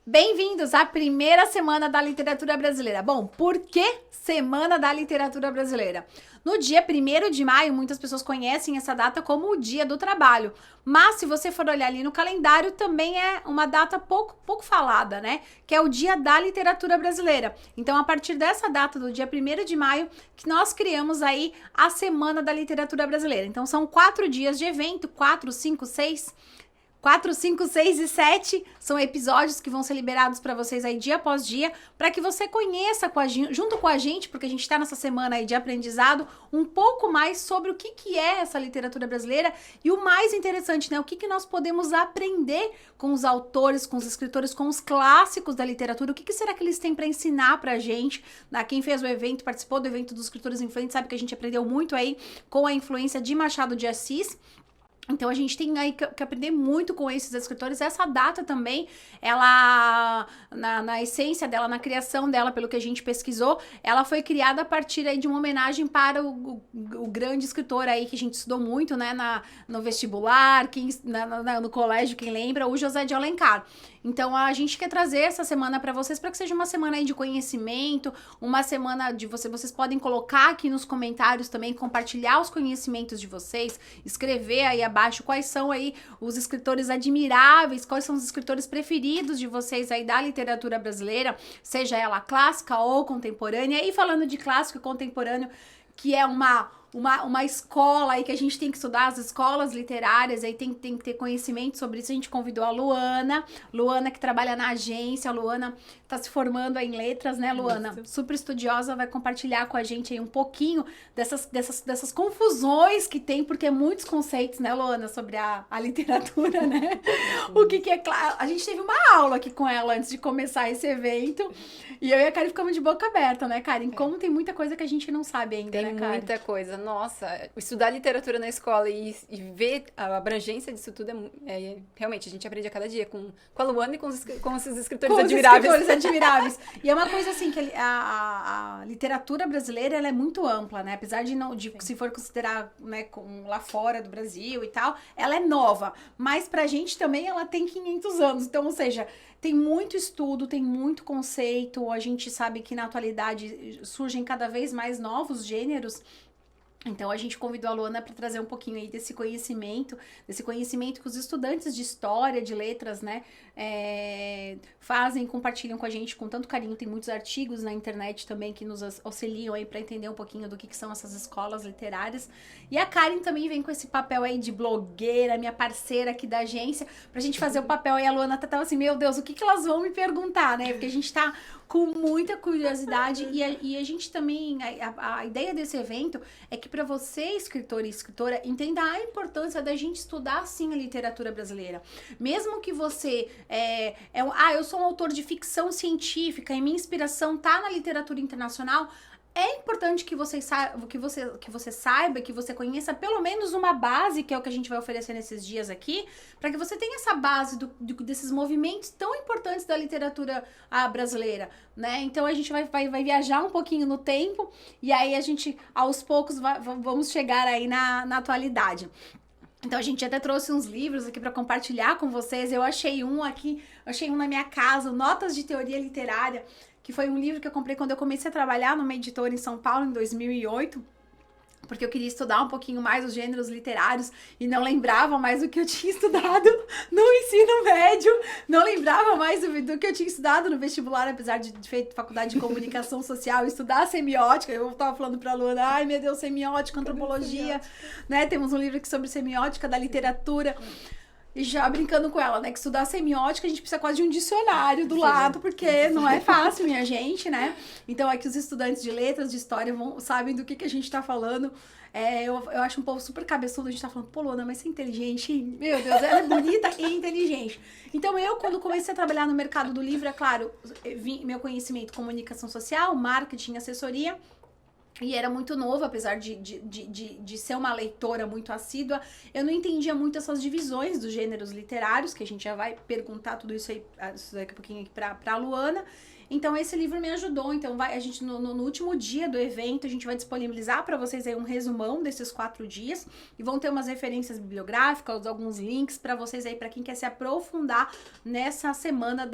Bem-vindos à primeira semana da literatura brasileira. Bom, por que Semana da Literatura Brasileira? No dia 1º de maio, muitas pessoas conhecem essa data como o Dia do Trabalho, mas se você for olhar ali no calendário, também é uma data pouco falada, né? Que é o Dia da Literatura Brasileira. Então, a partir dessa data, do dia 1º de maio, que nós criamos aí a Semana da Literatura Brasileira. Então, são 4 dias de evento, 4, 5, 6... 4, 5, 6 e 7 são episódios que vão ser liberados para vocês aí dia após dia, para que você conheça junto com a gente, porque a gente está nessa semana aí de aprendizado, um pouco mais sobre o que é essa literatura brasileira e o mais interessante, né? O que nós podemos aprender com os autores, com os escritores, com os clássicos da literatura, o que será que eles têm para ensinar pra gente? Quem fez o evento, participou do evento dos escritores influentes, sabe que a gente aprendeu muito aí com a influência de Machado de Assis. Então, a gente tem aí que aprender muito com esses escritores. Essa data também, ela, na essência dela, na criação dela, pelo que a gente pesquisou, ela foi criada a partir aí de uma homenagem para o grande escritor aí que a gente estudou muito, né, no vestibular, no colégio, quem lembra, o José de Alencar. Então, a gente quer trazer essa semana para vocês, para que seja uma semana aí de conhecimento, uma semana de vocês podem colocar aqui nos comentários também, compartilhar os conhecimentos de vocês, escrever aí abaixo quais são aí os escritores admiráveis, quais são os escritores preferidos de vocês aí da literatura brasileira, seja ela clássica ou contemporânea. E falando de clássico e contemporâneo, que é uma escola aí que a gente tem que estudar, as escolas literárias, aí tem que ter conhecimento sobre isso. A gente convidou a Luana que trabalha na agência. A Luana tá se formando aí em letras, né, Luana? Isso. Super estudiosa, vai compartilhar com a gente aí um pouquinho dessas confusões que tem, porque muitos conceitos, né, Luana, sobre a literatura, né? O que é claro. A gente teve uma aula aqui com ela antes de começar esse evento, e eu e a Karen ficamos de boca aberta, né, Karen? Como tem muita coisa que a gente não sabe ainda, tem, né, Karen? Muita coisa. Nossa, estudar literatura na escola e ver a abrangência disso tudo realmente, a gente aprende a cada dia com a Luana e com esses escritores admiráveis. E é uma coisa assim, que a literatura brasileira, ela é muito ampla, né? Apesar se for considerar, né, lá fora do Brasil e tal, ela é nova. Mas pra gente também ela tem 500 anos. Então, ou seja, tem muito estudo, tem muito conceito. A gente sabe que na atualidade surgem cada vez mais novos gêneros. Então, a gente convidou a Luana para trazer um pouquinho aí desse conhecimento que os estudantes de história, de letras, né, fazem, compartilham com a gente com tanto carinho. Tem muitos artigos na internet também que nos auxiliam aí para entender um pouquinho do que são essas escolas literárias. E a Karen também vem com esse papel aí de blogueira, minha parceira aqui da agência, pra gente fazer o papel. E a Luana até tava assim, meu Deus, o que elas vão me perguntar, né? Porque a gente tá com muita curiosidade e a gente também, a ideia desse evento é que para você, escritor e escritora, entenda a importância da gente estudar, sim, a literatura brasileira. Mesmo que você eu sou um autor de ficção científica e minha inspiração tá na literatura internacional, é importante que você saiba, que você conheça pelo menos uma base, que é o que a gente vai oferecer nesses dias aqui, para que você tenha essa base desses movimentos tão importantes da literatura brasileira, né? Então a gente vai viajar um pouquinho no tempo e aí a gente, aos poucos, vamos chegar aí na atualidade. Então, a gente até trouxe uns livros aqui para compartilhar com vocês. Eu achei um na minha casa, Notas de Teoria Literária, que foi um livro que eu comprei quando eu comecei a trabalhar numa editora em São Paulo, em 2008, porque eu queria estudar um pouquinho mais os gêneros literários e não lembrava mais do que eu tinha estudado no ensino médio, não lembrava mais do que eu tinha estudado no vestibular, apesar de ter feito faculdade de comunicação social, estudar semiótica. Eu tava falando pra Luana, ai meu Deus, semiótica, antropologia, né? Temos um livro aqui sobre semiótica da literatura. E já brincando com ela, né, que estudar semiótica a gente precisa quase de um dicionário do lado, porque não é fácil, minha gente, né? Então aqui os estudantes de letras, de história, sabem do que a gente tá falando. Eu acho um povo super cabeçudo, a gente tá falando, pô, Luana, mas você é inteligente, meu Deus, ela é bonita e inteligente. Então quando comecei a trabalhar no mercado do livro, é claro, meu conhecimento, comunicação social, marketing, assessoria, e era muito novo, apesar de ser uma leitora muito assídua, eu não entendia muito essas divisões dos gêneros literários, que a gente já vai perguntar tudo isso aí daqui a pouquinho aqui pra Luana. Então, esse livro me ajudou. Então, a gente, no último dia do evento, a gente vai disponibilizar para vocês aí um resumão desses 4 dias. E vão ter umas referências bibliográficas, alguns links para vocês aí, para quem quer se aprofundar nessa semana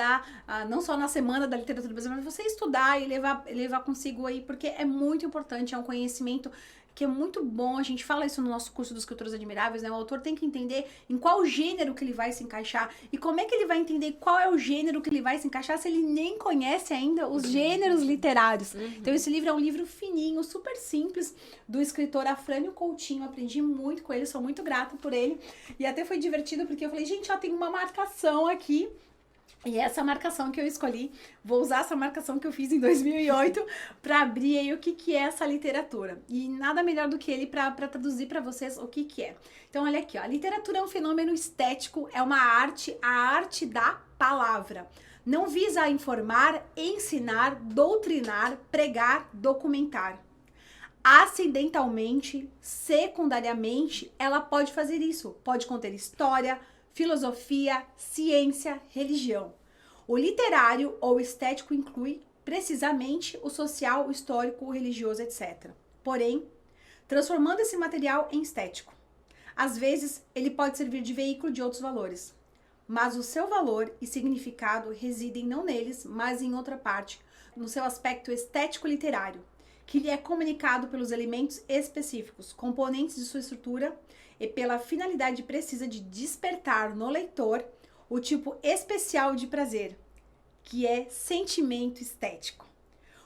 não só na semana da literatura brasileira, mas você estudar e levar consigo aí, porque é muito importante, é um conhecimento que é muito bom. A gente fala isso no nosso curso dos Escritores Admiráveis, né? O autor tem que entender em qual gênero que ele vai se encaixar e como é que ele vai entender qual é o gênero que ele vai se encaixar se ele nem conhece ainda os gêneros literários. Então, esse livro é um livro fininho, super simples, do escritor Afrânio Coutinho. Aprendi muito com ele, sou muito grata por ele. E até foi divertido porque eu falei, gente, ó, tem uma marcação aqui. E essa marcação que eu escolhi, vou usar essa marcação que eu fiz em 2008 para abrir aí o que é essa literatura. E nada melhor do que ele para traduzir para vocês o que é. Então, olha aqui, ó, a literatura é um fenômeno estético, é uma arte, a arte da palavra. Não visa informar, ensinar, doutrinar, pregar, documentar. Acidentalmente, secundariamente, ela pode fazer isso. Pode conter história, filosofia, ciência, religião. O literário ou estético inclui precisamente o social, o histórico, o religioso, etc. Porém, transformando esse material em estético. Às vezes, ele pode servir de veículo de outros valores, mas o seu valor e significado residem não neles, mas em outra parte, no seu aspecto estético-literário, que lhe é comunicado pelos elementos específicos, componentes de sua estrutura e pela finalidade precisa de despertar no leitor o tipo especial de prazer, que é sentimento estético.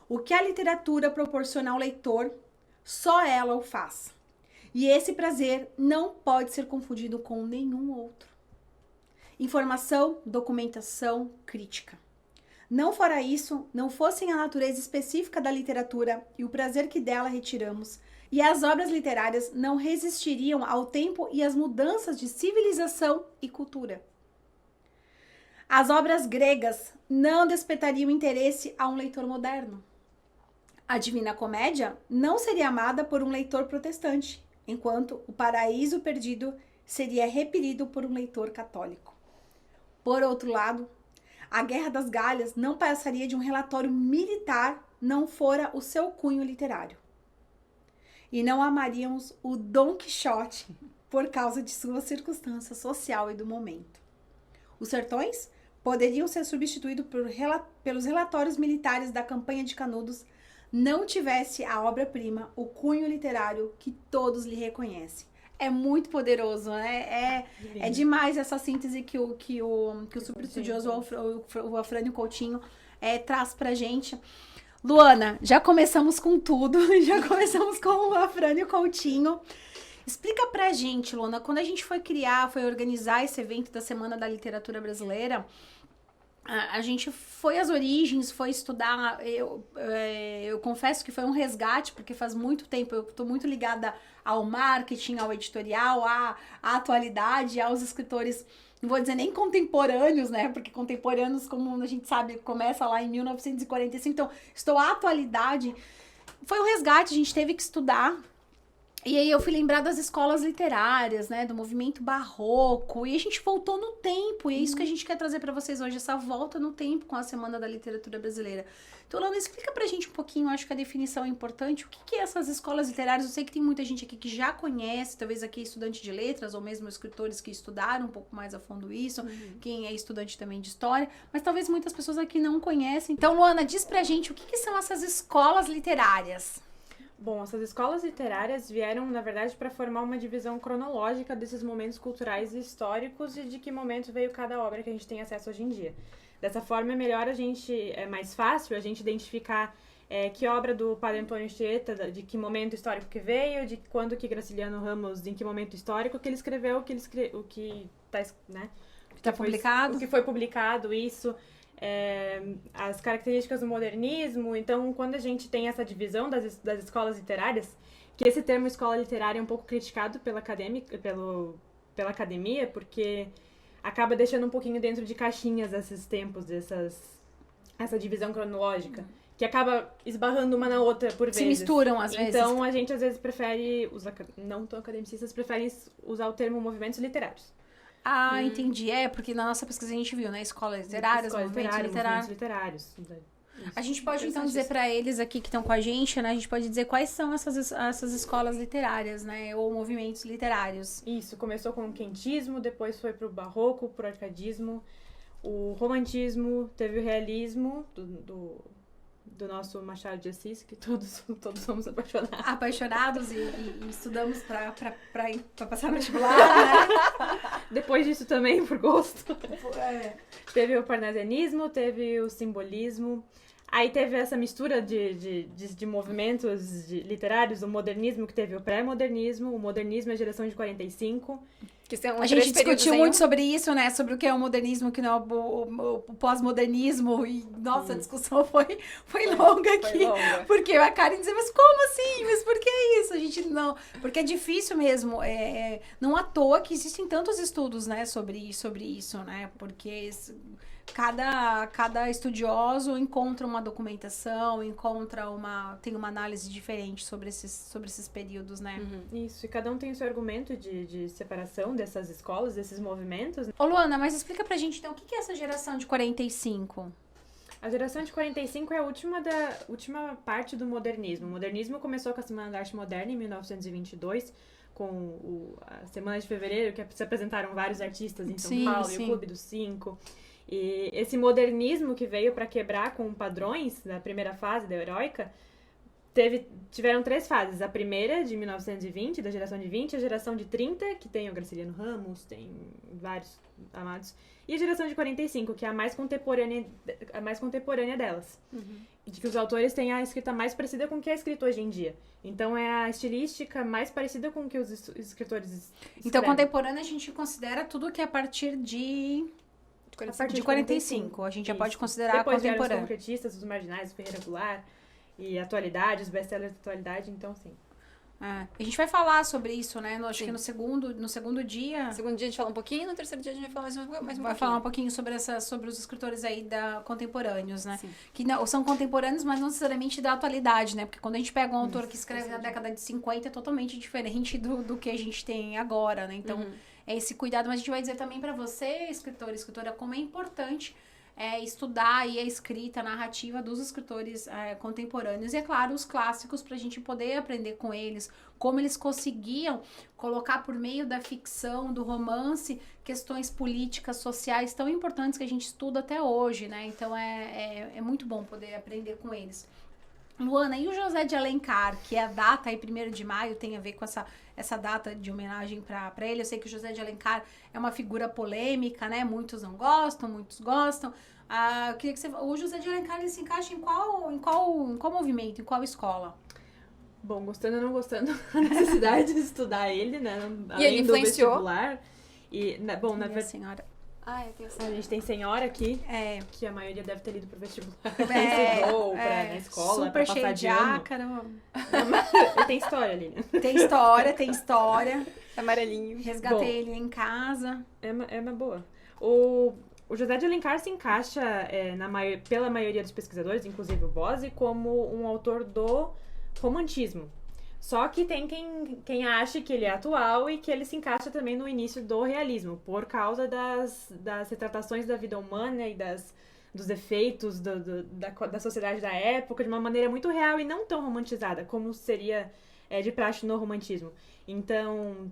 O que a literatura proporciona ao leitor, só ela o faz. E esse prazer não pode ser confundido com nenhum outro. Informação, documentação, crítica. Não fora isso, não fossem a natureza específica da literatura e o prazer que dela retiramos, e as obras literárias não resistiriam ao tempo e às mudanças de civilização e cultura. As obras gregas não despertariam interesse a um leitor moderno. A Divina Comédia não seria amada por um leitor protestante, enquanto O Paraíso Perdido seria repelido por um leitor católico. Por outro lado, a Guerra das Galhas não passaria de um relatório militar, não fora o seu cunho literário. E não amaríamos o Dom Quixote por causa de sua circunstância social e do momento. Os sertões poderiam ser substituídos pelos relatórios militares da campanha de Canudos, não tivesse a obra-prima, o cunho literário que todos lhe reconhecem. É muito poderoso, né? É demais essa síntese que o super estudioso, o Afrânio Coutinho, traz pra gente. Luana, já começamos com tudo, já começamos com o Afrânio Coutinho. Explica pra gente, Luana, quando a gente foi organizar esse evento da Semana da Literatura Brasileira, a gente foi às origens, foi estudar, eu confesso que foi um resgate, porque faz muito tempo, eu tô muito ligada ao marketing, ao editorial, à atualidade, aos escritores, não vou dizer nem contemporâneos, né, porque contemporâneos, como a gente sabe, começa lá em 1945, então estou à atualidade. Foi um resgate, a gente teve que estudar. E aí eu fui lembrar das escolas literárias, né, do movimento barroco, e a gente voltou no tempo, e é isso que a gente quer trazer para vocês hoje, essa volta no tempo com a Semana da Literatura Brasileira. Então, Lana, explica pra gente um pouquinho, acho que a definição é importante, o que é essas escolas literárias? Eu sei que tem muita gente aqui que já conhece, talvez aqui estudante de letras, ou mesmo escritores que estudaram um pouco mais a fundo isso, quem é estudante também de história, mas talvez muitas pessoas aqui não conhecem. Então, Luana, diz pra gente o que são essas escolas literárias? Bom, essas escolas literárias vieram, na verdade, para formar uma divisão cronológica desses momentos culturais e históricos e de que momento veio cada obra que a gente tem acesso hoje em dia. Dessa forma, é mais fácil a gente identificar que obra do Padre Antônio Anchieta, de que momento histórico que veio, de quando que Graciliano Ramos, em que momento histórico que ele escreveu, o que foi publicado, isso. As características do modernismo. Então, quando a gente tem essa divisão das escolas literárias, que esse termo escola literária é um pouco criticado pela academia, porque acaba deixando um pouquinho dentro de caixinhas esses tempos, essa divisão cronológica, que acaba esbarrando uma na outra por vezes. Se misturam, às vezes. Então, a gente, às vezes, prefere, não tão academicistas, preferem usar o termo movimentos literários. Ah, entendi. Porque na nossa pesquisa a gente viu, né? Escolas literárias, movimentos literários. A gente pode, então, dizer para eles aqui que estão com a gente, né? A gente pode dizer quais são essas escolas literárias, né? Ou movimentos literários. Isso, começou com o quentismo, depois foi pro barroco, pro arcadismo, o romantismo, teve o realismo do nosso Machado de Assis, que todos somos apaixonados. Apaixonados e estudamos pra passar no vestibular, né? Depois disso também, por gosto. É. Teve o parnasianismo, teve o simbolismo. Aí teve essa mistura de movimentos literários, o modernismo, que teve o pré-modernismo, o modernismo é a geração de 45. Que são A gente discutiu muito sobre isso, né? Sobre o que é o modernismo, o que não é o pós-modernismo. E nossa, a discussão foi longa aqui. Foi longa. Porque a Karen dizia, mas como assim? Mas por que isso? A gente não... Porque é difícil mesmo. Não à toa que existem tantos estudos, né? Sobre isso, né? Porque... Cada estudioso encontra uma documentação, tem uma análise diferente sobre esses períodos, né? Isso, e cada um tem o seu argumento de separação dessas escolas, desses movimentos. Ô, Luana, mas explica pra gente, então, o que é essa geração de 45? A geração de 45 é a última parte do modernismo. O modernismo começou com a Semana da Arte Moderna, em 1922, com a Semana de Fevereiro, que se apresentaram vários artistas em São Paulo, e o Clube dos Cinco. E esse modernismo que veio para quebrar com padrões da primeira fase, da heróica, tiveram 3 fases. A primeira, de 1920, da geração de 20, a geração de 30, que tem o Graciliano Ramos, tem vários amados, e a geração de 45, que é a mais contemporânea delas. De que os autores têm a escrita mais parecida com o que é escrito hoje em dia. Então, é a estilística mais parecida com o que os escritores escrevem. Então, contemporânea a gente considera tudo que é a partir de 45. A gente já pode considerar depois contemporâneo. Os concretistas, os marginais, o Ferreira Goulart, e a atualidade, os best-sellers da atualidade, então sim. A gente vai falar sobre isso, né? Acho que no segundo dia... No segundo dia a gente fala um pouquinho, no terceiro dia a gente vai falar mais um pouquinho. Vai falar um pouquinho sobre os escritores aí contemporâneos, né? Sim. Que não, são contemporâneos, mas não necessariamente da atualidade, né? Porque quando a gente pega um autor que escreve na década de 50, é totalmente diferente do que a gente tem agora, né? Então, é esse cuidado. Mas a gente vai dizer também pra você, escritor e escritora, como é importante estudar aí a escrita, a narrativa dos escritores contemporâneos. E, é claro, os clássicos, pra gente poder aprender com eles, como eles conseguiam colocar por meio da ficção, do romance, questões políticas, sociais tão importantes que a gente estuda até hoje, né? Então, é muito bom poder aprender com eles. Luana, e o José de Alencar, que é a data aí, 1º de maio, tem a ver com essa data de homenagem para ele. Eu sei que o José de Alencar é uma figura polêmica, né? Muitos não gostam, muitos gostam. Eu queria que o José de Alencar, ele se encaixa em qual movimento, em qual escola? Bom, gostando ou não gostando, a necessidade de estudar ele, né? E ele influenciou? Vestibular. E, bom, na verdade, senhora. A gente tem senhora aqui, que a maioria deve ter lido pro vestibular. Estudou na escola, super pra cheio passar de de ano. ácaro. Tem história ali, né? Tem história. Amarelinho. Resgatei ele em casa. É uma boa. O José de Alencar se encaixa, pela maioria dos pesquisadores, inclusive o Bose, como um autor do romantismo. Só que tem quem acha que ele é atual e que ele se encaixa também no início do realismo, por causa das retratações da vida humana e dos efeitos da sociedade da época, de uma maneira muito real e não tão romantizada, como seria de praxe no romantismo. Então,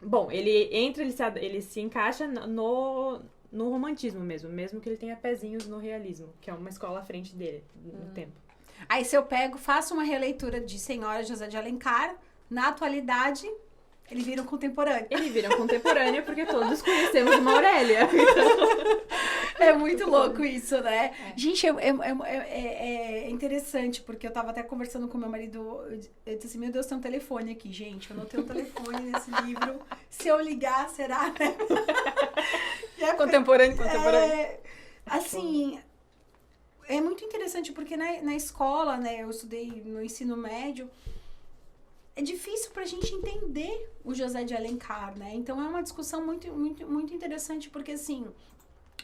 bom, ele se encaixa no romantismo mesmo que ele tenha pezinhos no realismo, que é uma escola à frente dele no tempo. Aí se eu faço uma releitura de Senhora José de Alencar, na atualidade, ele vira um contemporâneo. Ele vira um contemporâneo porque todos conhecemos uma Aurélia. É muito louco isso, né? Gente, é interessante, porque eu tava até conversando com meu marido, eu disse assim, meu Deus, tem um telefone aqui, gente. Eu não tenho um telefone nesse livro. Se eu ligar, será, né? Contemporâneo. Assim... É muito interessante porque na escola, né, eu estudei no ensino médio, é difícil pra gente entender o José de Alencar, né? Então é uma discussão muito, muito, muito interessante porque, assim,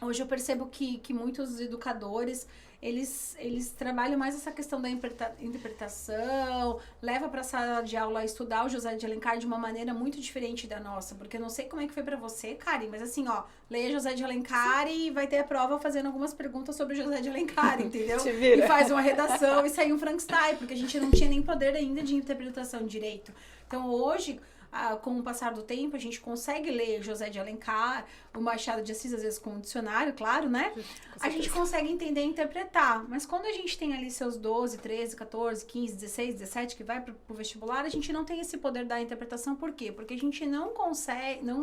Hoje eu percebo que muitos educadores, eles trabalham mais essa questão da interpretação, leva para a sala de aula a estudar o José de Alencar de uma maneira muito diferente da nossa, porque eu não sei como é que foi para você, Karen, mas assim, ó, leia José de Alencar e vai ter a prova fazendo algumas perguntas sobre o José de Alencar, entendeu? E faz uma redação e sai um Frankenstein, porque a gente não tinha nem poder ainda de interpretação direito. Então hoje, com o passar do tempo, a gente consegue ler José de Alencar, o Machado de Assis, às vezes com um dicionário, claro, né? A gente consegue entender e interpretar. Mas quando a gente tem ali seus 12, 13, 14, 15, 16, 17, que vai pro vestibular, a gente não tem esse poder da interpretação. Por quê? Porque a gente não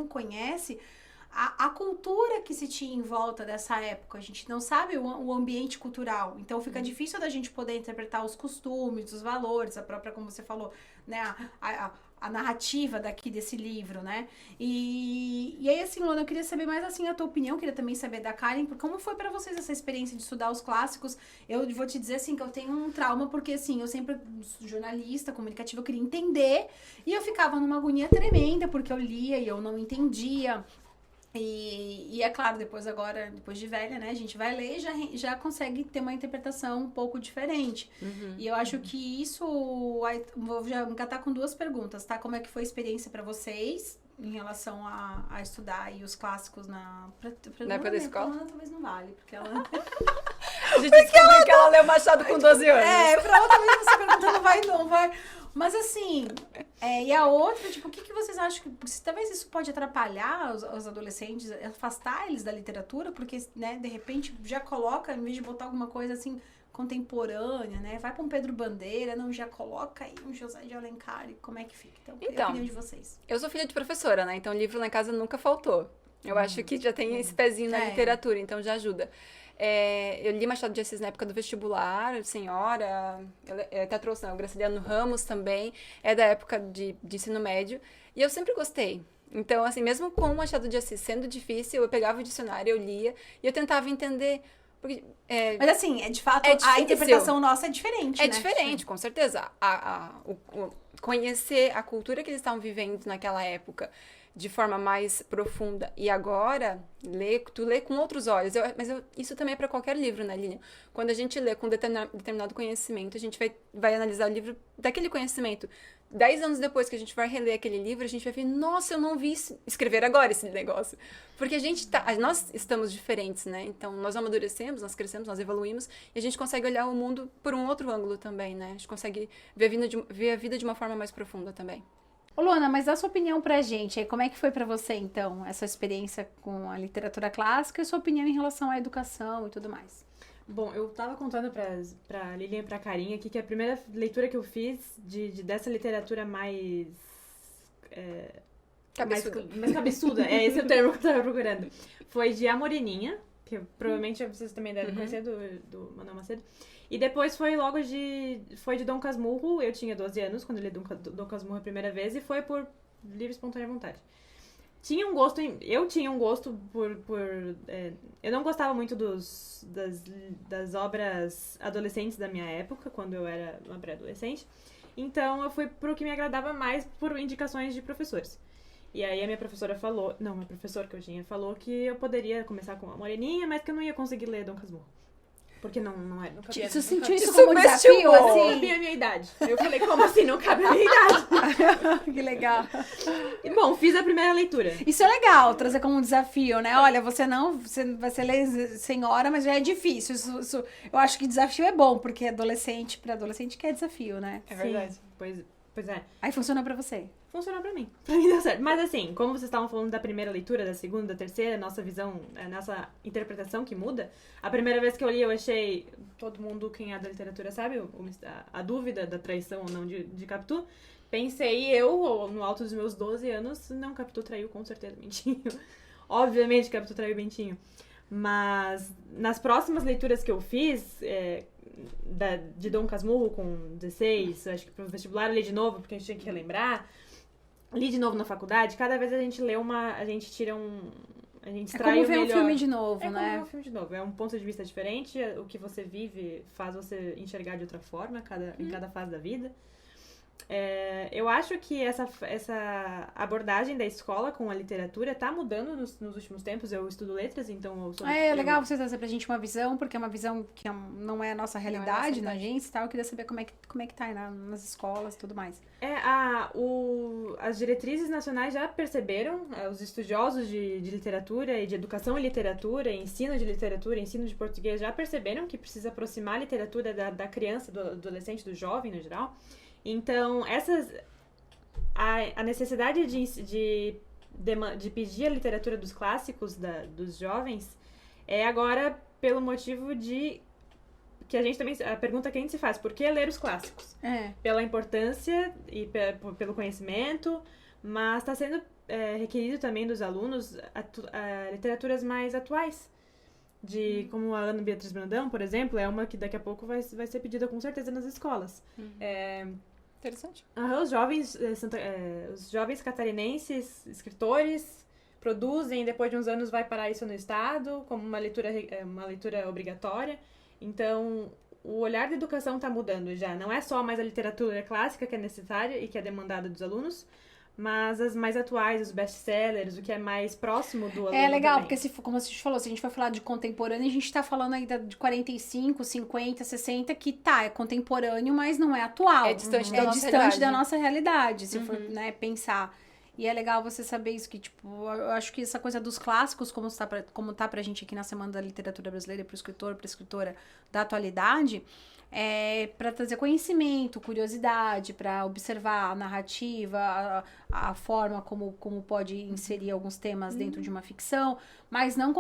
conhece a cultura que se tinha em volta dessa época. A gente não sabe o ambiente cultural. Então, fica difícil da gente poder interpretar os costumes, os valores, a própria, como você falou, né? A narrativa desse livro, né? E aí, assim, Luana, eu queria saber mais, assim, a tua opinião, queria também saber da Karen, como foi pra vocês essa experiência de estudar os clássicos? Eu vou te dizer, assim, que eu tenho um trauma, porque, assim, eu sempre, jornalista, comunicativa, eu queria entender, e eu ficava numa agonia tremenda, porque eu lia e eu não entendia. E é claro, depois de velha, né, a gente vai ler e já consegue ter uma interpretação um pouco diferente. E eu acho que isso, vou já engatar com 2 perguntas, tá? Como é que foi a experiência para vocês em relação a estudar aí os clássicos na época da escola? Ela talvez não vale, porque ela... A gente descobriu que ela leu Machado com 12 anos. Pra ela talvez essa pergunta não vai... Mas assim, e a outra, tipo, o que vocês acham que talvez isso pode atrapalhar os adolescentes, afastar eles da literatura, porque, né, de repente já coloca, em vez de botar alguma coisa assim contemporânea, né, vai para um Pedro Bandeira, não, já coloca aí um José de Alencar, e como é que fica? Então, queria a opinião de vocês. Eu sou filha de professora, né, então livro lá em casa nunca faltou. Eu acho que já tem esse pezinho na literatura, então já ajuda. Eu li Machado de Assis na época do vestibular, Senhora, eu até trouxe, né, o Graciliano Ramos também, é da época de ensino médio, e eu sempre gostei. Então, assim, mesmo com o Machado de Assis sendo difícil, eu pegava o dicionário, eu lia, e eu tentava entender... Porque, mas assim, de fato, a interpretação nossa é diferente, né? É diferente, com certeza. Conhecer a cultura que eles estavam vivendo naquela época de forma mais profunda. E agora, tu lê com outros olhos. Isso também é para qualquer livro, né, Lilian? Quando a gente lê com determinado conhecimento, a gente vai analisar o livro daquele conhecimento. 10 anos depois que a gente vai reler aquele livro, a gente vai ver, nossa, eu não vi escrever agora esse negócio. Porque nós estamos diferentes, né? Então, nós amadurecemos, nós crescemos, nós evoluímos, e a gente consegue olhar o mundo por um outro ângulo também, né? A gente consegue ver a vida de uma forma mais profunda também. Ô, Luana, mas dá sua opinião pra gente aí, como é que foi pra você, então, essa experiência com a literatura clássica e sua opinião em relação à educação e tudo mais? Bom, eu tava contando pra Lilian e pra Carinha aqui que a primeira leitura que eu fiz dessa literatura mais... Cabeçuda. Mais cabeçuda, esse é o termo que eu tava procurando. Foi de A Moreninha, que provavelmente vocês também devem conhecer, do Manuel Macedo. E depois foi de Dom Casmurro, eu tinha 12 anos quando eu li Dom Casmurro a primeira vez, e foi por livre e espontânea vontade. Eu tinha um gosto eu não gostava muito das obras adolescentes da minha época, quando eu era uma pré-adolescente. Então eu fui pro que me agradava mais por indicações de professores. E aí a minha professora que eu tinha, falou que eu poderia começar com a Moreninha, mas que eu não ia conseguir ler Dom Casmurro. Porque não é. Não cabia, você sentiu isso como um desafio, assim? Não cabia a minha idade. Eu falei, como assim? Não cabe a minha idade. Que legal. E, bom, fiz a primeira leitura. Isso é legal, trazer como um desafio, né? Olha, você vai ser ler senhora, mas já é difícil. Isso, eu acho que desafio é bom, porque para adolescente que é desafio, né? É verdade. Sim, pois é. Aí funcionou pra você? Funcionou pra mim. Pra mim deu certo. Mas assim, como vocês estavam falando da primeira leitura, da segunda, da terceira, nossa visão, a nossa interpretação que muda. A primeira vez que eu li, eu achei... Todo mundo, quem é da literatura sabe, a dúvida da traição ou não de Capitu. Pensei no alto dos meus 12 anos, não, Capitu traiu com certeza Bentinho. Obviamente Capitu traiu Bentinho. Mas nas próximas leituras que eu fiz... de Dom Casmurro com 16, acho que pro vestibular eu li de novo, porque a gente tinha que relembrar. Li de novo na faculdade, cada vez a gente lê a gente tira a gente extrai o melhor. É como ver um filme de novo, né? É como ver um filme de novo. É um ponto de vista diferente, o que você vive faz você enxergar de outra forma em cada fase da vida. Eu acho que essa abordagem da escola com a literatura tá mudando nos últimos tempos. Eu estudo letras, então eu sou... É legal você trazer pra gente uma visão, porque é uma visão que não é a nossa realidade na gente e tal. Eu queria saber como é que tá aí nas escolas e tudo mais. As diretrizes nacionais já perceberam, os estudiosos de literatura e de educação em literatura, ensino de literatura, ensino de português, já perceberam que precisa aproximar a literatura da criança, do adolescente, do jovem no geral. Então, a necessidade de pedir a literatura dos clássicos dos jovens é agora pelo motivo de que a gente também, a pergunta que a gente se faz, por que ler os clássicos? Pela importância e pelo conhecimento, mas está sendo requerido também dos alunos literaturas mais atuais. Como a Ana Beatriz Brandão, por exemplo, é uma que daqui a pouco vai ser pedida com certeza nas escolas. Interessante. Os jovens catarinenses, escritores, produzem, depois de uns anos vai parar isso no Estado, como uma leitura obrigatória. Então, o olhar da educação está mudando já. Não é só mais a literatura clássica que é necessária e que é demandada dos alunos, mas as mais atuais, os best-sellers, o que é mais próximo do aluno. É legal, também. porque como a gente falou, se a gente for falar de contemporâneo, a gente tá falando ainda de 45, 50, 60, que é contemporâneo, mas não é atual. É distante da nossa realidade, se for, né, pensar. E é legal você saber isso, que, tipo, eu acho que essa coisa dos clássicos, como tá pra gente aqui na Semana da Literatura Brasileira, pro escritor, pra escritora da atualidade, para trazer conhecimento, curiosidade, para observar a narrativa, a forma como pode inserir alguns temas dentro de uma ficção, mas não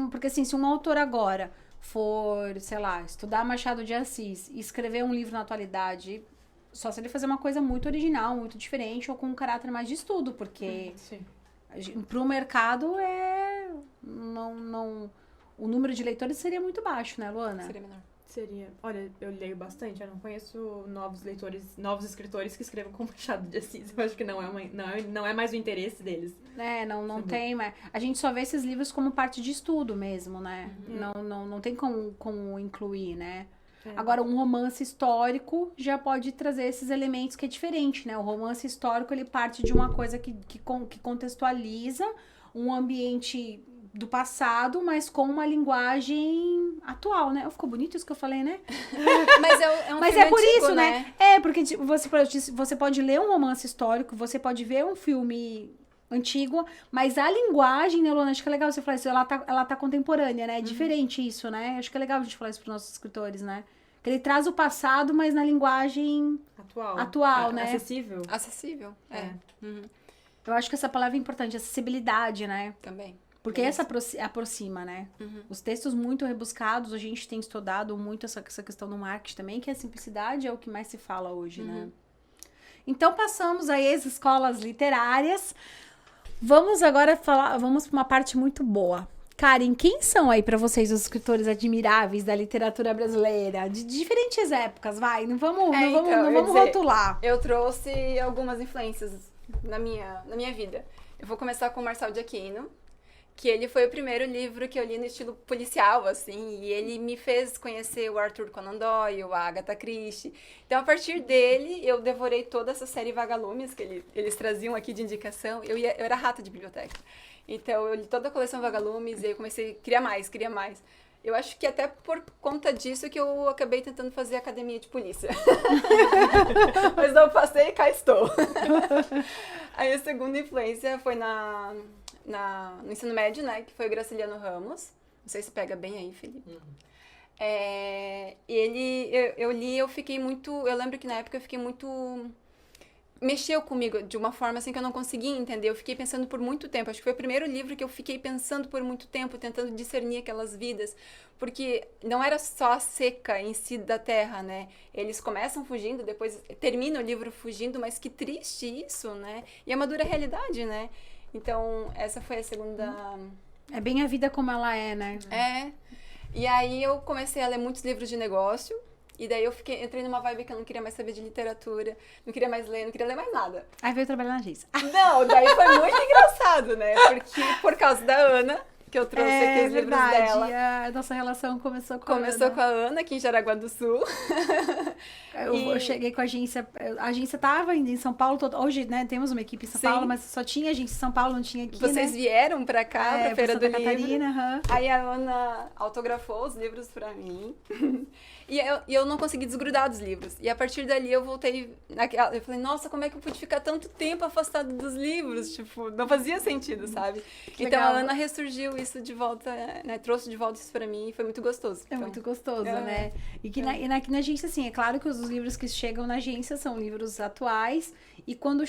porque assim, se um autor agora for, sei lá, estudar Machado de Assis e escrever um livro na atualidade, só se ele fazer uma coisa muito original, muito diferente ou com um caráter mais de estudo, porque pro mercado o número de leitores seria muito baixo, né, Luana? Seria menor. Seria. Olha, eu leio bastante, eu não conheço novos escritores que escrevam com Machado de Assis. Eu acho que não é mais o interesse deles. Não tem, mas a gente só vê esses livros como parte de estudo mesmo, né? Não tem como incluir, né? Agora, um romance histórico já pode trazer esses elementos que é diferente, né? O romance histórico, ele parte de uma coisa que contextualiza um ambiente do passado, mas com uma linguagem atual, né? Ficou bonito isso que eu falei, né? Mas é um mas filme é por antigo, isso, né? Porque tipo, você pode ler um romance histórico, você pode ver um filme antigo, mas a linguagem, né, Luana? Acho que é legal você falar isso, ela tá contemporânea, né? É diferente isso, né? Acho que é legal a gente falar isso pros nossos escritores, né? Que ele traz o passado, mas na linguagem atual, né? Acessível. Eu acho que essa palavra é importante, acessibilidade, né? Também. Porque essa aproxima, né? Os textos muito rebuscados, a gente tem estudado muito essa questão do marketing também, que a simplicidade é o que mais se fala hoje, né? Então, passamos aí as escolas literárias. Vamos agora vamos para uma parte muito boa. Karen, quem são aí para vocês os escritores admiráveis da literatura brasileira? De diferentes épocas, vai. Não vamos rotular. Eu trouxe algumas influências na minha vida. Eu vou começar com o Marçal de Aquino, que ele foi o primeiro livro que eu li no estilo policial, assim, e ele me fez conhecer o Arthur Conan Doyle, a Agatha Christie. Então, a partir dele, eu devorei toda essa série Vagalumes que eles traziam aqui de indicação. Eu era rata de biblioteca. Então, eu li toda a coleção Vagalumes e aí eu comecei a queria mais. Eu acho que até por conta disso que eu acabei tentando fazer academia de polícia. Mas não passei e cá estou. Aí a segunda influência foi no ensino médio, né? Que foi o Graciliano Ramos. Não sei se pega bem aí, Felipe. Eu li, eu fiquei muito... Eu lembro que na época eu fiquei muito... Mexeu comigo de uma forma assim que eu não conseguia entender. Eu fiquei pensando por muito tempo. Acho que foi o primeiro livro que eu fiquei pensando por muito tempo, tentando discernir aquelas vidas. Porque não era só a seca em si da terra, né? Eles começam fugindo, depois termina o livro fugindo, mas que triste isso, né? E é uma dura realidade, né? Então, essa foi a segunda... É bem a vida como ela é, né? E aí eu comecei a ler muitos livros de negócio. E daí eu entrei numa vibe que eu não queria mais saber de literatura, não queria mais ler, não queria ler mais nada. Aí veio trabalhar na agência. Não, daí foi muito engraçado, né? Porque por causa da Ana, que eu trouxe aqui os livros dela. A nossa relação começou com Começou com a Ana, aqui em Jaraguá do Sul. Eu cheguei com a agência tava ainda em São Paulo, hoje, né, temos uma equipe em São Paulo, mas só tinha agência em São Paulo, não tinha aqui, Vocês vieram pra cá, pra Feira do Livro. Aí a Ana autografou os livros pra mim. E eu não consegui desgrudar dos livros. E a partir dali eu voltei eu falei, nossa, como é que eu pude ficar tanto tempo afastada dos livros? Tipo, não fazia sentido, sabe? Então a Ana ressurgiu isso de volta, né? Trouxe de volta isso pra mim e foi muito gostoso. É muito gostoso, né? E que na agência, assim, é claro que os livros que chegam na agência são livros atuais. E quando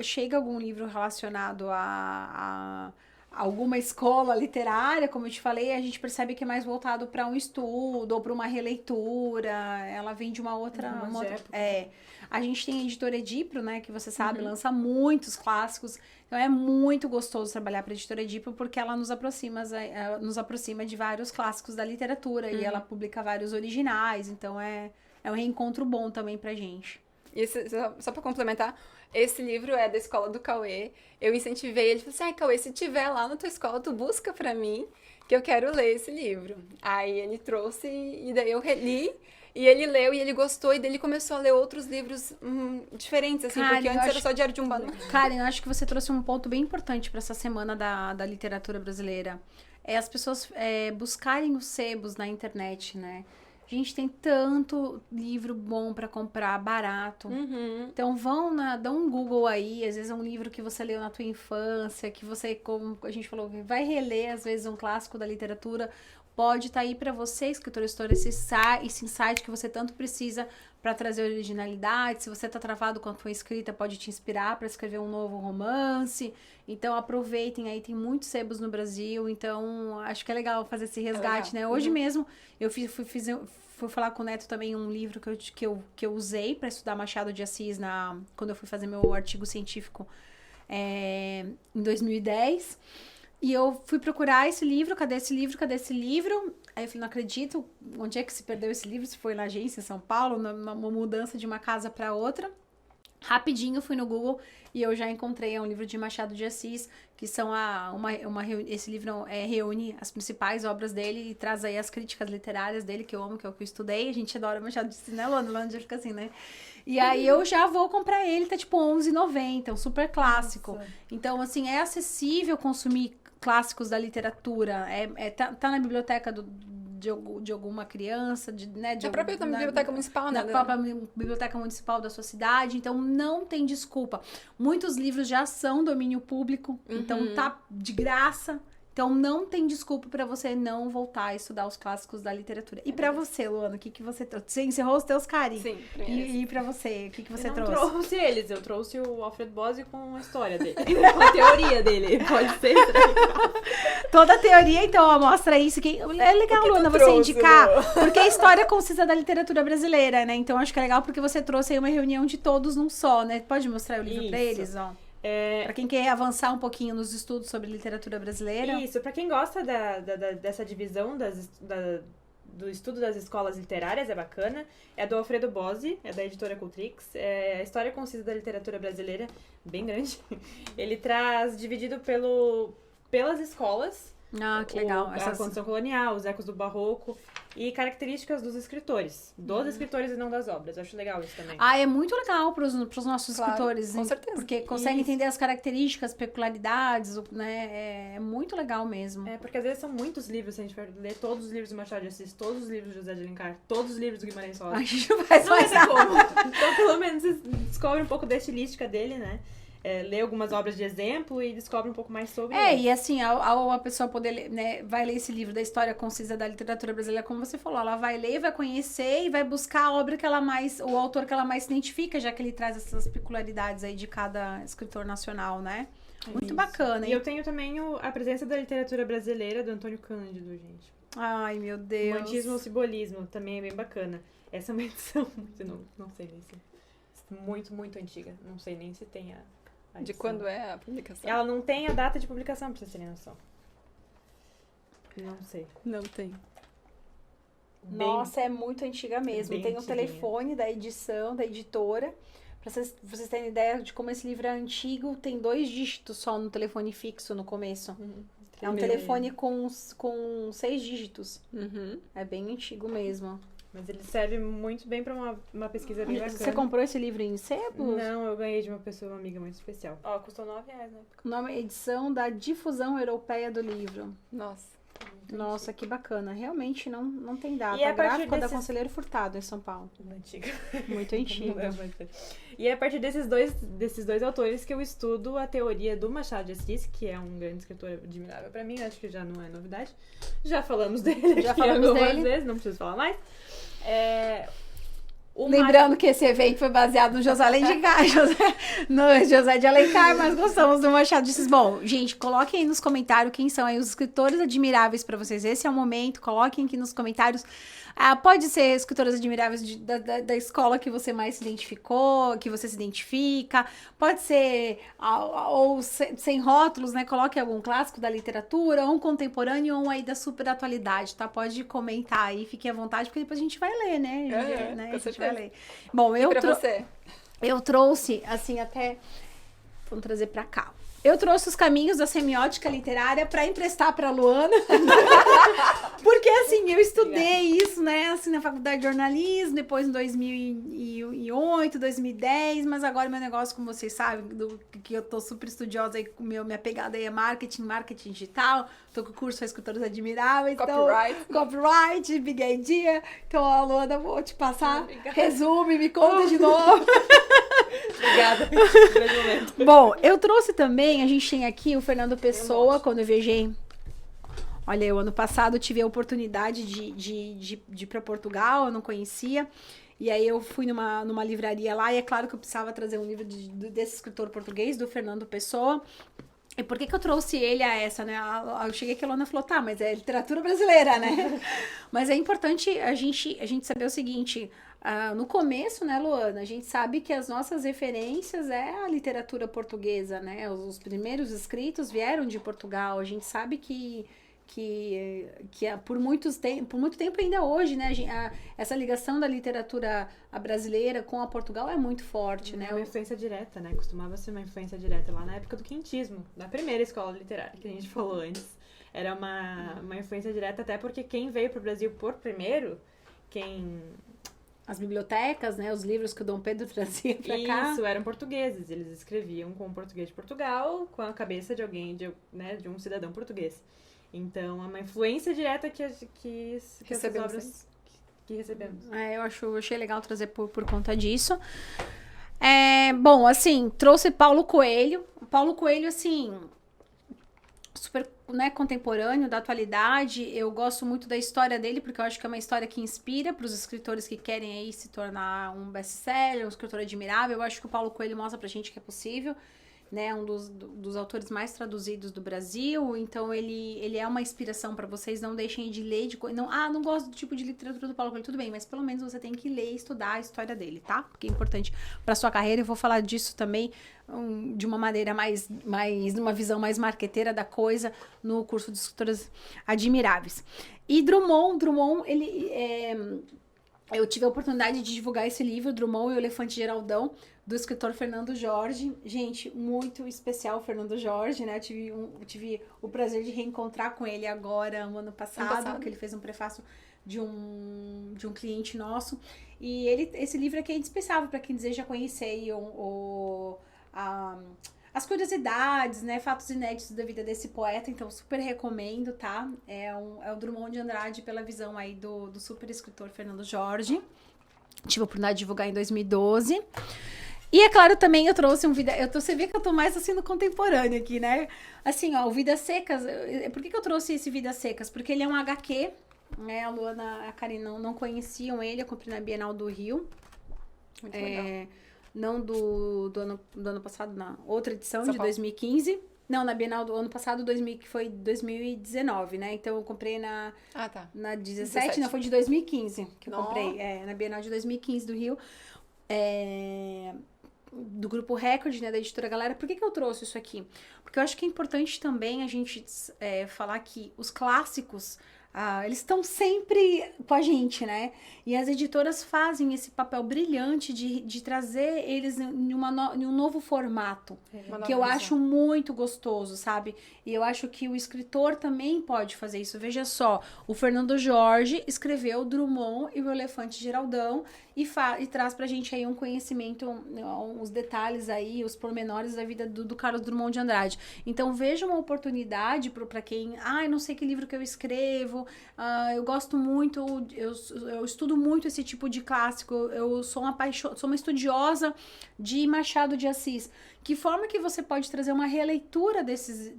chega algum livro relacionado a alguma escola literária, como eu te falei, a gente percebe que é mais voltado para um estudo ou para uma releitura. Ela vem de uma outra... A gente tem a editora Edipro, né, que você sabe, lança muitos clássicos. Então é muito gostoso trabalhar para a editora Edipro porque ela nos aproxima de vários clássicos da literatura e ela publica vários originais. Então é um reencontro bom também pra gente. E só para complementar, esse livro é da escola do Cauê. Eu incentivei ele, falei assim, Cauê, se tiver lá na tua escola, tu busca pra mim, que eu quero ler esse livro. Aí ele trouxe, e daí eu reli, e ele leu, e ele gostou, e daí ele começou a ler outros livros diferentes, assim, porque antes era só Diário de um Banana. Karen, eu acho que você trouxe um ponto bem importante pra essa semana da literatura brasileira. É as pessoas buscarem os sebos na internet, né? A gente tem tanto livro bom pra comprar, barato. Então dá um Google aí, às vezes é um livro que você leu na tua infância, que você, como a gente falou, vai reler, às vezes, um clássico da literatura. Pode estar aí pra você, escritor, esse insight que você tanto precisa para trazer originalidade. Se você tá travado com a tua escrita, pode te inspirar para escrever um novo romance. Então aproveitem aí, tem muitos sebos no Brasil, então acho que é legal fazer esse resgate, né? Hoje mesmo eu fui falar com o Neto também um livro que eu usei para estudar Machado de Assis quando eu fui fazer meu artigo científico em 2010. E eu fui procurar esse livro, cadê esse livro? Aí eu falei, não acredito, onde é que se perdeu esse livro? Se foi na agência em São Paulo, numa mudança de uma casa para outra. Rapidinho fui no Google e eu já encontrei um livro de Machado de Assis, que são esse livro reúne as principais obras dele e traz aí as críticas literárias dele, que eu amo, que é o que eu estudei. A gente adora Machado de Assis, né, Luana já fica assim, né? E aí eu já vou comprar ele, tá tipo R$11,90, um super clássico. Nossa. Então, assim, é acessível consumir clássicos da literatura, tá na biblioteca de alguma criança, na própria biblioteca municipal, né? Na própria biblioteca municipal da sua cidade, então não tem desculpa. Muitos livros já são domínio público, então tá de graça. Então não tem desculpa pra você não voltar a estudar os clássicos da literatura. E pra você, Luana, o que você trouxe? Você encerrou os teus carinhos. Sim. E pra você, o que você trouxe? Eu não trouxe eles, eu trouxe o Alfred Bose com a história dele, com a teoria dele, pode ser. Toda a teoria, então, ó, mostra isso. É legal, Luana, você indicar, porque a história consiste da literatura brasileira, né? Então acho que é legal porque você trouxe aí uma reunião de todos num só, né? Pode mostrar o livro pra eles, ó? Pra quem quer avançar um pouquinho nos estudos sobre literatura brasileira. Isso, pra quem gosta dessa divisão do estudo das escolas literárias, é bacana. É do Alfredo Bose, é da editora Cultrix. É a história concisa da literatura brasileira, bem grande. Ele traz, dividido pelas escolas, que legal. A condição colonial, os ecos do barroco e características dos escritores. Dos escritores e não das obras. Eu acho legal isso também. É muito legal pros nossos escritores. Com certeza. Porque consegue entender as características, peculiaridades, né? É muito legal mesmo. Porque às vezes são muitos livros, se a gente for ler todos os livros do Machado de Assis, todos os livros de José de Alencar, todos os livros do Guimarães Rosa. A gente não vai como. Então, pelo menos, você descobre um pouco da estilística dele, né? Lê algumas obras de exemplo e descobre um pouco mais sobre ele. E assim, ao a pessoa poder ler, né, vai ler esse livro da história concisa da literatura brasileira, como você falou, ela vai ler, vai conhecer e vai buscar a obra o autor que ela mais se identifica, já que ele traz essas peculiaridades aí de cada escritor nacional, né? Muito bacana, hein? E eu tenho também a presença da literatura brasileira do Antônio Cândido, gente. Ai, meu Deus. Romantismo ou simbolismo, também é bem bacana. Essa é uma edição, não sei nem se... Muito, muito antiga. Não sei nem se tem a de quando é a publicação? Ela não tem a data de publicação, pra vocês terem noção. Não sei. Não tem. Nossa, é muito antiga mesmo. Tem o telefone da edição, da editora. Pra vocês terem ideia de como esse livro é antigo, tem 2 dígitos só no telefone fixo no começo. É um telefone com 6 dígitos. Uhum. É bem antigo mesmo. Mas ele serve muito bem pra uma pesquisa bem bacana. Você comprou esse livro em sebo? Não, eu ganhei de uma pessoa, uma amiga muito especial. Ó, custou R$9, né? O nome é Edição da Difusão Europeia do Livro. Nossa, que bacana. Realmente não tem data. E A a partir gráfica da desses- Conselheiro Furtado, em São Paulo. Antiga. Muito antiga. E é a partir desses dois autores que eu estudo a teoria do Machado de Assis, que é um grande escritor admirável pra mim, acho que já não é novidade. Já falamos dele Já aqui falamos algumas dele. vezes, não preciso falar mais. Lembrando que esse evento foi baseado no José Alencar, no José de Alencar, mas gostamos do Machado de Assis. Bom, gente, coloquem aí nos comentários quem são aí os escritores admiráveis para vocês. Esse é o momento, coloquem aqui nos comentários. Pode ser escritores admiráveis da escola que você mais se identificou, que você se identifica. Pode ser, ou sem rótulos, né? Coloque algum clássico da literatura, ou um contemporâneo, ou um aí da super atualidade, tá? Pode comentar aí, fique à vontade, porque depois a gente vai ler, né? A gente vai ler. Bom, eu trouxe, assim, até... Vamos trazer pra cá. Eu trouxe os caminhos da semiótica literária para emprestar para Luana. Porque, assim, eu estudei isso, né, assim, na faculdade de jornalismo, depois em 2008, 2010, mas agora meu negócio, como vocês sabem, que eu tô super estudiosa aí, minha pegada aí é marketing digital, tô com o curso Escritores Admiráveis, copyright, Big Idea, então, a Luana, vou te passar, resume, me conta de novo. Obrigada. Grande momento. Bom, eu trouxe também, a gente tem aqui o Fernando Pessoa, quando eu viajei. Olha, eu ano passado tive a oportunidade de ir para Portugal, eu não conhecia. E aí eu fui numa livraria lá, e é claro que eu precisava trazer um livro desse escritor português, do Fernando Pessoa. E por que eu trouxe ele a essa, né? Eu cheguei aqui, a Luana falou, tá, mas é literatura brasileira, né? Mas é importante a gente saber o seguinte, no começo, né, Luana, a gente sabe que as nossas referências é a literatura portuguesa, né? Os primeiros escritos vieram de Portugal, a gente sabe que por muito tempo ainda hoje, né, essa ligação da literatura brasileira com a Portugal é muito forte, né? É uma influência direta, né? Costumava ser uma influência direta lá na época do quentismo, da primeira escola literária que a gente falou antes. Era uma influência direta, até porque quem veio pro Brasil por primeiro, as bibliotecas, né, os livros que o Dom Pedro trazia pra cá. Isso, eram portugueses. Eles escreviam com o português de Portugal, com a cabeça de alguém, de um cidadão português. Então, é uma influência direta que essas obras que recebemos. Eu achei legal trazer por conta disso. Bom, assim, trouxe Paulo Coelho. Paulo Coelho, assim, super, né, contemporâneo, da atualidade. Eu gosto muito da história dele, porque eu acho que é uma história que inspira para os escritores que querem aí se tornar um best-seller, um escritor admirável. Eu acho que o Paulo Coelho mostra pra gente que é possível, né, um dos autores mais traduzidos do Brasil, então ele é uma inspiração para vocês, não deixem de ler, não gosto do tipo de literatura do Paulo Coelho, tudo bem, mas pelo menos você tem que ler e estudar a história dele, tá? Porque é importante para sua carreira, eu vou falar disso também de uma maneira mais, uma visão mais marqueteira da coisa, no curso de escritores admiráveis. E Drummond, eu tive a oportunidade de divulgar esse livro, Drummond e o Elefante Geraldão, do escritor Fernando Jorge. Gente, muito especial o Fernando Jorge, né? Eu tive o prazer de reencontrar com ele agora, no ano passado, que ele fez um prefácio de um cliente nosso. E esse livro aqui é indispensável para quem deseja conhecer as curiosidades, né? Fatos inéditos da vida desse poeta, então super recomendo, tá? É o Drummond de Andrade pela visão aí do super escritor Fernando Jorge. Tive a oportunidade de divulgar em 2012. E, é claro, também eu trouxe você vê que eu tô mais, assim, no contemporâneo aqui, né? Assim, ó, o Vidas Secas. Por que eu trouxe esse Vidas Secas? Porque ele é um HQ, né? A Luana e a Karen não conheciam ele. Eu comprei na Bienal do Rio. Muito legal. Não do ano passado, na outra edição, de 2015. Não, na Bienal do ano passado, que foi 2019, né? Então, eu comprei na 17, não, foi de 2015 que eu comprei. Na Bienal de 2015 do Rio. Do Grupo Record, né, da Editora Galera. Por que eu trouxe isso aqui? Porque eu acho que é importante também a gente falar que os clássicos, eles estão sempre com a gente, né? E as editoras fazem esse papel brilhante de trazer eles em um novo formato, que eu acho muito gostoso, sabe? E eu acho que o escritor também pode fazer isso. Veja só, o Fernando Jorge escreveu Drummond e o Elefante Geraldão e traz pra gente aí um conhecimento, os detalhes aí, os pormenores da vida do Carlos Drummond de Andrade. Então, veja uma oportunidade para quem, eu não sei que livro que eu escrevo, eu gosto muito, eu estudo muito esse tipo de clássico, eu sou uma estudiosa de Machado de Assis. Que forma que você pode trazer uma releitura desses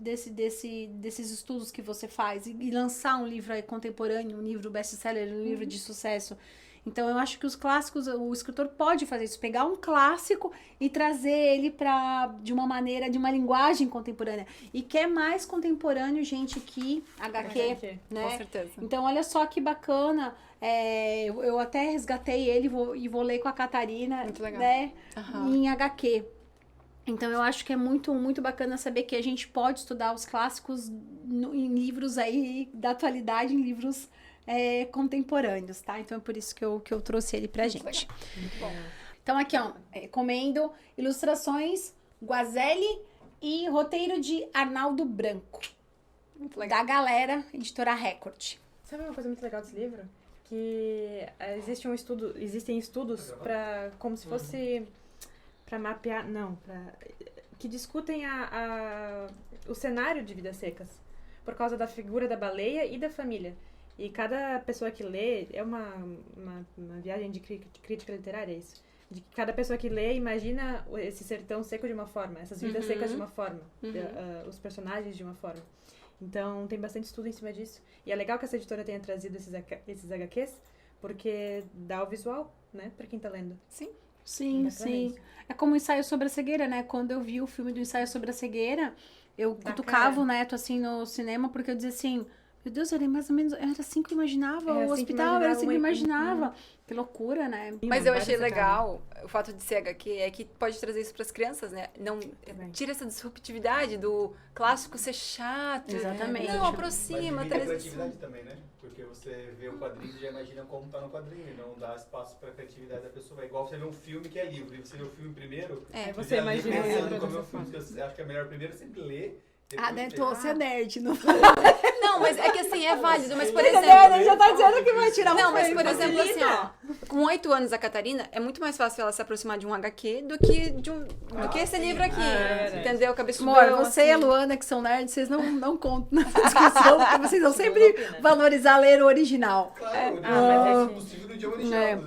estudos que você faz e lançar um livro aí contemporâneo, um livro best-seller, um livro de sucesso? Então, eu acho que os clássicos, o escritor pode fazer isso, pegar um clássico e trazer ele de uma linguagem contemporânea. E que é mais contemporâneo, gente, que HQ, né? Com certeza. Então, olha só que bacana. Eu até resgatei ele e vou ler com a Catarina, muito legal. Né? Em HQ. Então, eu acho que é muito, muito bacana saber que a gente pode estudar os clássicos em livros aí da atualidade, em livros contemporâneos, tá? Então é por isso que eu trouxe ele pra gente. Muito bom. Então aqui, ó, recomendo ilustrações Guazelli e roteiro de Arnaldo Branco. Muito legal. Da Galera, editora Record. Sabe uma coisa muito legal desse livro? Que existem estudos para como se fosse para mapear, que discutem o cenário de Vidas Secas, por causa da figura da baleia e da família. E cada pessoa que lê, é uma viagem de crítica literária, isso. De que cada pessoa que lê imagina esse sertão seco de uma forma, essas vidas secas de uma forma, os personagens de uma forma. Então, tem bastante estudo em cima disso. E é legal que essa editora tenha trazido esses HQs, porque dá o visual, né, pra quem tá lendo. Sim, sim. É como o Ensaio sobre a Cegueira, né? Quando eu vi o filme do Ensaio sobre a Cegueira, eu cutucava o Neto, assim, no cinema, porque eu dizia assim... Meu Deus, era mais ou menos... Era assim que eu imaginava o hospital, era assim que eu imaginava. Que loucura, né? Mas eu achei legal o fato de ser HQ, é que pode trazer isso para as crianças, né? Não tira essa disruptividade do clássico ser chato. Exatamente. Não, aproxima. Mas limita a criatividade também, né? Porque você vê o quadrinho e já imagina como tá no quadrinho, e não dá espaço para a criatividade da pessoa. É igual você ver um filme que é livro, e você vê o filme primeiro, você imagina pensando como é o filme. Eu acho que é melhor primeiro sempre ler. Você é nerd, não Não, mas é que assim, é válido, mas por exemplo... Ele já tá dizendo que vai tirar Não, mas por exemplo, assim, ó, com 8 anos a Catarina, é muito mais fácil ela se aproximar de um HQ do que esse livro aqui, entendeu? Cabeçudão, Amor, você e a Luana, que são nerds, vocês não contam na discussão, porque vocês vão sempre valorizar ler o original. Claro, mas é possível no idioma original.